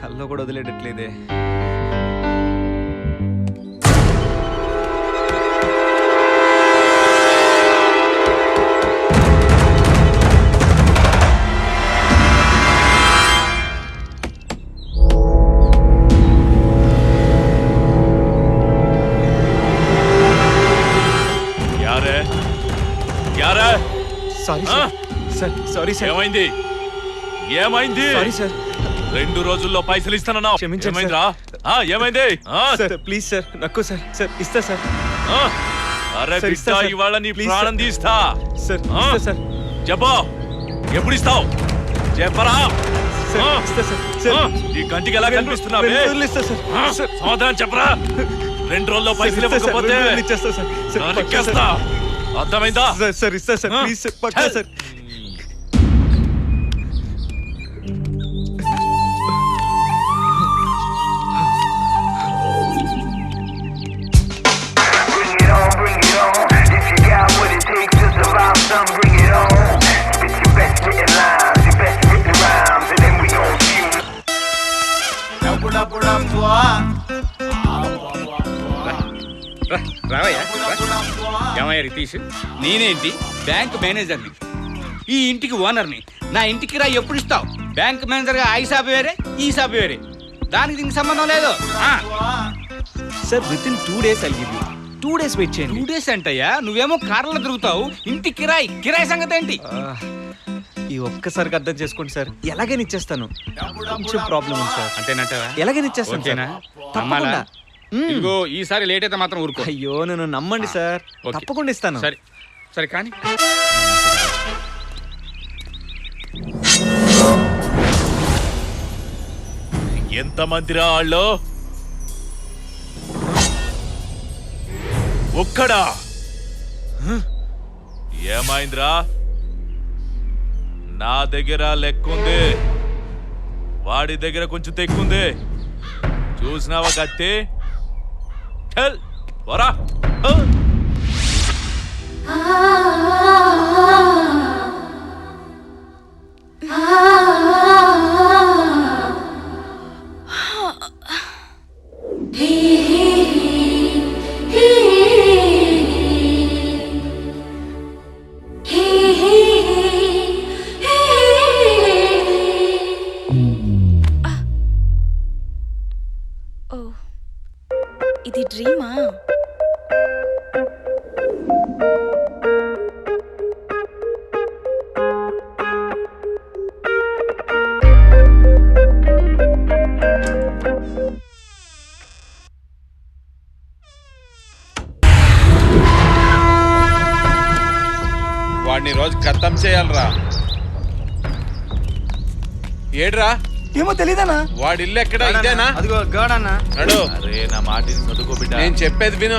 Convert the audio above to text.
కల్లో కూడా వదిలేటట్లేదే. Sorry sir. ఏమైంది? ఏమైంది? Sorry sir. 2 రోజుల్లో పైసలు ఇస్తానన్నా. క్షమించండి. ఏమైంది? ప్లీజ్ సార్, నక్కు సార్. సార్ ఇస్తా సార్. అరే బిడ్డ, ఇవాళ నీ ప్రాణం తీస్తా సార్. సార్ చెప్పు, ఎప్పుడు ఇస్తావు? చెప్పరా. నీ కంటికి ఎలా కనిపిస్తున్నావే? సమాధానం చెప్పరా. 2 రోజుల్లో పైసలు ఇవ్వకపోతే నరికేస్తా. అర్థమైందా? సార్ ఇస్తా సార్. ప్లీజ్ సార్, పక్కా సార్. ఏమయ్య రితీష్, నేనేంటి బ్యాంక్ మేనేజర్ని, ఈ ఇంటికి ఓనర్ని. నా ఇంటికి రా ఎప్పుడు ఇస్తావు? బ్యాంక్ మేనేజర్గా ఆ హిసాబు వేరే, ఈ హిసాబు వేరే. దానికి దీనికి సంబంధం లేదు. Sir within 2 days I'll give you. 2 days wait చేయండి. 2 days అంటయ్యా, నువ్వేమో కార్లో తిరుగుతావు. ఇంటి కిరాయి సంగతి ఏంటి? ఈ ఒక్కసారికి అర్థం చేసుకోండి సార్. ఎలాగైనా ఇచ్చేస్తాను. కొంచెం ప్రాబ్లం ఉంది సార్. అంతేనంటావా? ఎలాగైనా ఇచ్చేస్తాను. ఓకేనా? తప్పకుండా. ఇదిగో ఈసారి లేట్ అయితే మాత్రం ఊరుకో. అయ్యో, నన్ను నమ్మండి సార్. తప్పకుండా ఇస్తాను. సరే సరే కానీ ఎంతమందిరా వాళ్ళు? ఒక్కడా? ఏమైందిరా? నా దగ్గర లెక్కుంది, వాడి దగ్గర కొంచెం తెక్కుంది. చూసినావా కత్తి? చల్ వరా. ఇది డ్రీమా? వాడిని రోజు ఖతం చేయాలరా. ఏడ్రా? ఏమో తెలీదనా? వాడి ఇల్లు ఎక్కడ? ఇదేనా? అదిగో గాడన్నా. నడు. అరే నా మాటిని చదువుకో బిడ్డ. నేను చెప్పేది విను.